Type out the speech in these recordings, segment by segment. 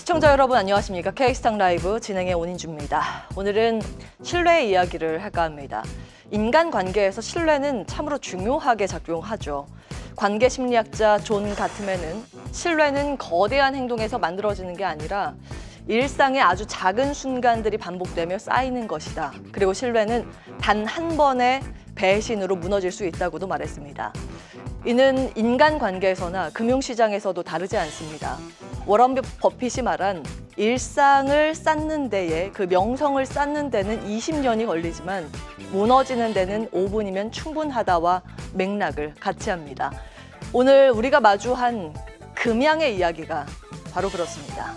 시청자 여러분 안녕하십니까? K스탁 라이브 진행의 온인주입니다. 오늘은 신뢰 이야기를 할까 합니다. 인간관계에서 신뢰는 참으로 중요하게 작용하죠. 관계 심리학자 존 가트맨은 신뢰는 거대한 행동에서 만들어지는 게 아니라 일상의 아주 작은 순간들이 반복되며 쌓이는 것이다. 그리고 신뢰는 단 한 번의 배신으로 무너질 수 있다고도 말했습니다. 이는 인간관계에서나 금융시장에서도 다르지 않습니다. 워런 버핏이 말한 일상을 쌓는 데에 그 명성을 쌓는 데는 20년이 걸리지만 무너지는 데는 5분이면 충분하다와 맥락을 같이 합니다. 오늘 우리가 마주한 금양의 이야기가 바로 그렇습니다.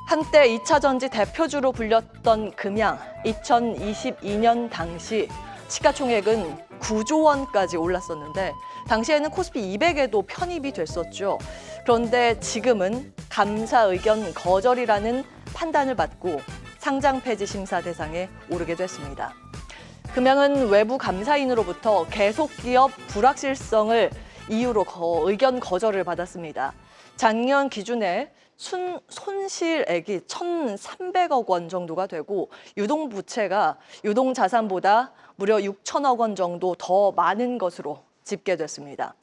한때 2차 전지 대표주로 불렸던 금양, 2022년 당시 시가총액은 9조 원까지 올랐었는데 당시에는 코스피 200에도 편입이 됐었죠. 그런데 지금은 감사 의견 거절이라는 판단을 받고 상장 폐지 심사 대상에 오르게 됐습니다. 금양은 외부 감사인으로부터 계속 기업 불확실성을 이유로 의견 거절을 받았습니다. 작년 기준에 손실액이 1,300억 원 정도가 되고 유동부채가 유동자산보다 무려 6천억 원 정도 더 많은 것으로 집계됐습니다.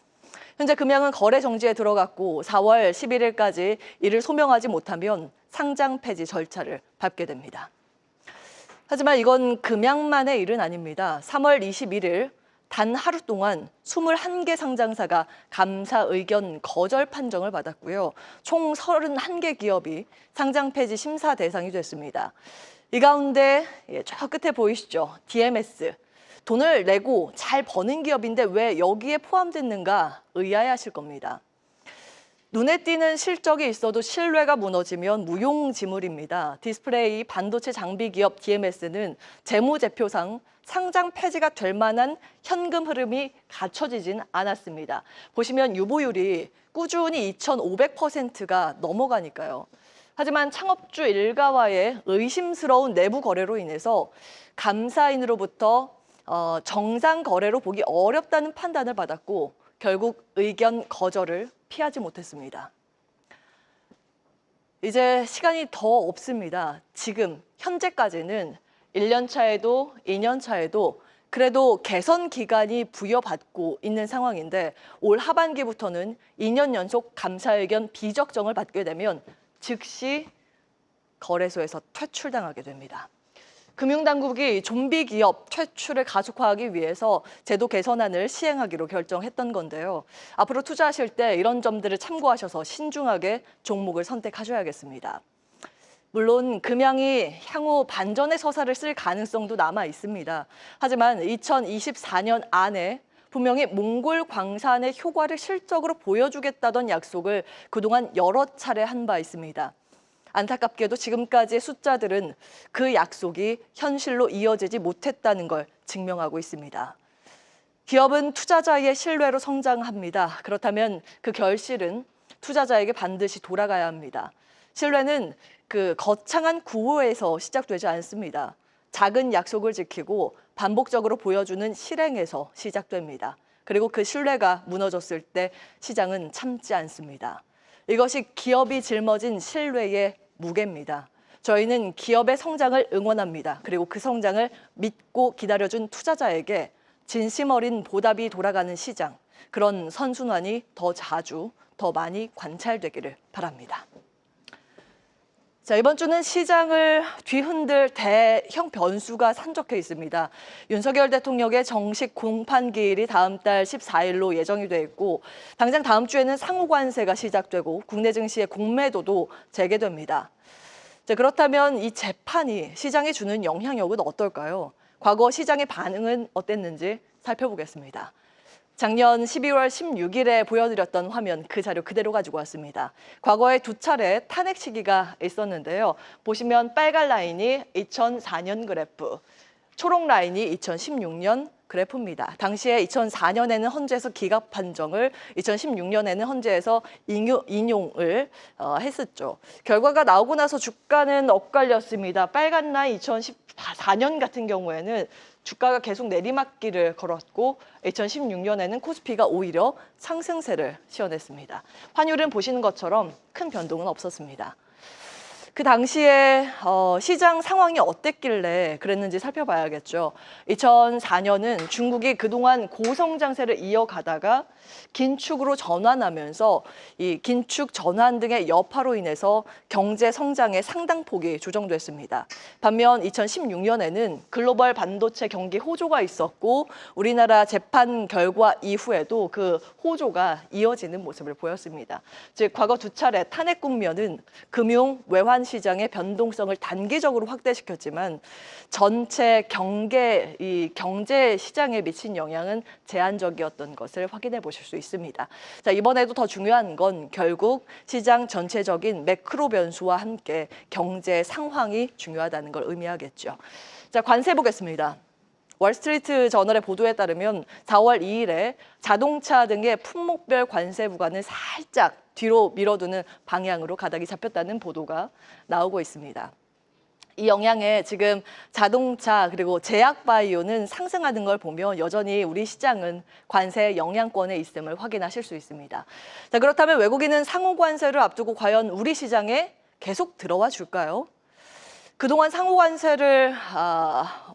현재 금양은 거래 정지에 들어갔고 4월 11일까지 이를 소명하지 못하면 상장 폐지 절차를 밟게 됩니다. 하지만 이건 금양만의 일은 아닙니다. 3월 21일 단 하루 동안 21개 상장사가 감사 의견 거절 판정을 받았고요. 총 31개 기업이 상장 폐지 심사 대상이 됐습니다. 이 가운데 저 끝에 보이시죠? DMS. 돈을 내고 잘 버는 기업인데 왜 여기에 포함됐는가 의아해하실 겁니다. 눈에 띄는 실적이 있어도 신뢰가 무너지면 무용지물입니다. 디스플레이 반도체 장비 기업 DMS는 재무제표상 상장 폐지가 될 만한 현금 흐름이 갖춰지진 않았습니다. 보시면 유보율이 꾸준히 2,500%가 넘어가니까요. 하지만 창업주 일가와의 의심스러운 내부 거래로 인해서 감사인으로부터 정상 거래로 보기 어렵다는 판단을 받았고 결국 의견 거절을 피하지 못했습니다. 이제 시간이 더 없습니다. 지금 현재까지는 1년 차에도 2년 차에도 그래도 개선 기간이 부여받고 있는 상황인데 올 하반기부터는 2년 연속 감사 의견 비적정을 받게 되면 즉시 거래소에서 퇴출당하게 됩니다. 금융당국이 좀비 기업 퇴출을 가속화하기 위해서 제도 개선안을 시행하기로 결정했던 건데요. 앞으로 투자하실 때 이런 점들을 참고하셔서 신중하게 종목을 선택하셔야겠습니다. 물론 금양이 향후 반전의 서사를 쓸 가능성도 남아 있습니다. 하지만 2024년 안에 분명히 몽골 광산의 효과를 실적으로 보여주겠다던 약속을 그동안 여러 차례 한 바 있습니다. 안타깝게도 지금까지의 숫자들은 그 약속이 현실로 이어지지 못했다는 걸 증명하고 있습니다. 기업은 투자자의 신뢰로 성장합니다. 그렇다면 그 결실은 투자자에게 반드시 돌아가야 합니다. 신뢰는 그 거창한 구호에서 시작되지 않습니다. 작은 약속을 지키고 반복적으로 보여주는 실행에서 시작됩니다. 그리고 그 신뢰가 무너졌을 때 시장은 참지 않습니다. 이것이 기업이 짊어진 신뢰의 무게입니다. 저희는 기업의 성장을 응원합니다. 그리고 그 성장을 믿고 기다려준 투자자에게 진심 어린 보답이 돌아가는 시장, 그런 선순환이 더 자주, 더 많이 관찰되기를 바랍니다. 자, 이번 주는 시장을 뒤흔들 대형 변수가 산적해 있습니다. 윤석열 대통령의 정식 공판기일이 다음 달 14일로 예정이 돼 있고 당장 다음 주에는 상호관세가 시작되고 국내 증시의 공매도도 재개됩니다. 자, 그렇다면 이 재판이 시장에 주는 영향력은 어떨까요? 과거 시장의 반응은 어땠는지 살펴보겠습니다. 작년 12월 16일에 보여드렸던 화면 그 자료 그대로 가지고 왔습니다. 과거에 두 차례 탄핵 시기가 있었는데요. 보시면 빨간 라인이 2004년 그래프, 초록 라인이 2016년, 그래프입니다. 당시에 2004년에는 헌재에서 기각 판정을, 2016년에는 헌재에서 인용을 했었죠. 결과가 나오고 나서 주가는 엇갈렸습니다. 빨간 라인 2014년 같은 경우에는 주가가 계속 내리막길을 걸었고 2016년에는 코스피가 오히려 상승세를 시현했습니다. 환율은 보시는 것처럼 큰 변동은 없었습니다. 그 당시에 시장 상황이 어땠길래 그랬는지 살펴봐야겠죠. 2004년은 중국이 그동안 고성장세를 이어가다가 긴축으로 전환하면서 이 긴축 전환 등의 여파로 인해서 경제 성장의 상당폭이 조정됐습니다. 반면 2016년에는 글로벌 반도체 경기 호조가 있었고 우리나라 재판 결과 이후에도 그 호조가 이어지는 모습을 보였습니다. 즉 과거 두 차례 탄핵 국면은 금융, 외환 시장의 변동성을 단기적으로 확대시켰지만 전체 경제 시장에 미친 영향은 제한적이었던 것을 확인해 보실 수 있습니다. 자, 이번에도 더 중요한 건 결국 시장 전체적인 매크로 변수와 함께 경제 상황이 중요하다는 걸 의미하겠죠. 자, 관세 보겠습니다. 월스트리트 저널의 보도에 따르면 4월 2일에 자동차 등의 품목별 관세 부과는 살짝 뒤로 밀어두는 방향으로 가닥이 잡혔다는 보도가 나오고 있습니다. 이 영향에 지금 자동차 그리고 제약바이오는 상승하는 걸 보면 여전히 우리 시장은 관세 영향권에 있음을 확인하실 수 있습니다. 자, 그렇다면 외국인은 상호 관세를 앞두고 과연 우리 시장에 계속 들어와 줄까요? 그동안 상호 관세를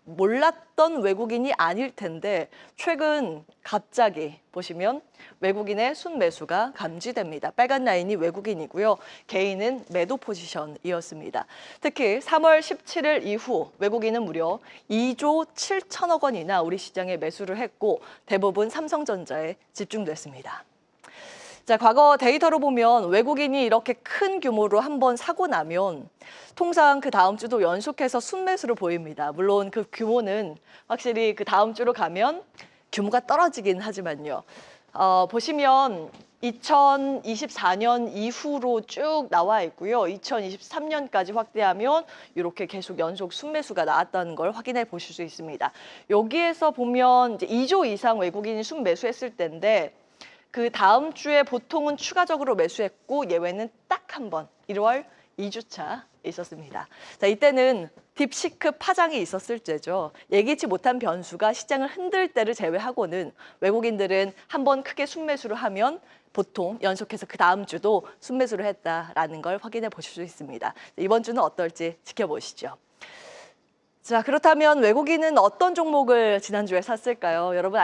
몰랐던 외국인이 아닐 텐데 최근 갑자기 보시면 외국인의 순매수가 감지됩니다. 빨간 라인이 외국인이고요. 개인은 매도 포지션이었습니다. 특히 3월 17일 이후 외국인은 무려 2조 7천억 원이나 우리 시장에 매수를 했고 대부분 삼성전자에 집중됐습니다. 자, 과거 데이터로 보면 외국인이 이렇게 큰 규모로 한번 사고 나면 통상 그 다음 주도 연속해서 순매수를 보입니다. 물론 그 규모는 확실히 그 다음 주로 가면 규모가 떨어지긴 하지만요. 보시면 2024년 이후로 쭉 나와 있고요. 2023년까지 확대하면 이렇게 계속 연속 순매수가 나왔다는 걸 확인해 보실 수 있습니다. 여기에서 보면 이제 2조 이상 외국인이 순매수했을 때인데 그 다음 주에 보통은 추가적으로 매수했고 예외는 딱 한 번 1월 2주차 있었습니다. 자, 이때는 딥시크 파장이 있었을 때죠. 예기치 못한 변수가 시장을 흔들 때를 제외하고는 외국인들은 한 번 크게 순매수를 하면 보통 연속해서 그 다음 주도 순매수를 했다라는 걸 확인해 보실 수 있습니다. 이번 주는 어떨지 지켜보시죠. 자, 그렇다면 외국인은 어떤 종목을 지난주에 샀을까요? 여러분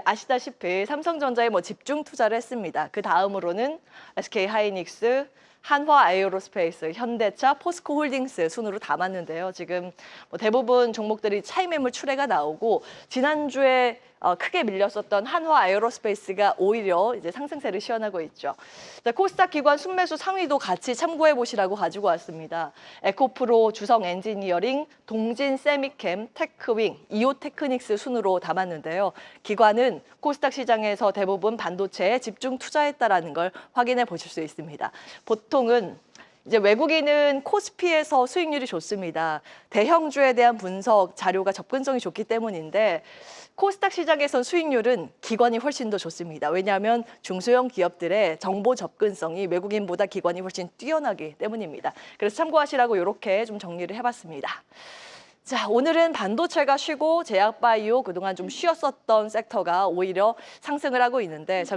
아시다시피 삼성전자에 집중 투자를 했습니다. 그 다음으로는 SK하이닉스, 한화에어로스페이스, 현대차, 포스코홀딩스 순으로 담았는데요. 지금 대부분 종목들이 차익 매물 출회가 나오고 지난주에 크게 밀렸었던 한화에어로스페이스가 오히려 이제 상승세를 시현하고 있죠. 자, 코스닥 기관 순매수 상위도 같이 참고해 보시라고 가지고 왔습니다. 에코프로, 주성엔지니어링, 동진세미캠, 테크윙, 이오테크닉스 순으로 담았는데요. 기관은 코스닥 시장에서 대부분 반도체에 집중 투자했다라는 걸 확인해 보실 수 있습니다. 보통은 이제 외국인은 코스피에서 수익률이 좋습니다. 대형주에 대한 분석 자료가 접근성이 좋기 때문인데 코스닥 시장에선 수익률은 기관이 훨씬 더 좋습니다. 왜냐하면 중소형 기업들의 정보 접근성이 외국인보다 기관이 훨씬 뛰어나기 때문입니다. 그래서 참고하시라고 이렇게 좀 정리를 해봤습니다. 자, 오늘은 반도체가 쉬고 제약바이오 그동안 좀 쉬었었던 섹터가 오히려 상승을 하고 있는데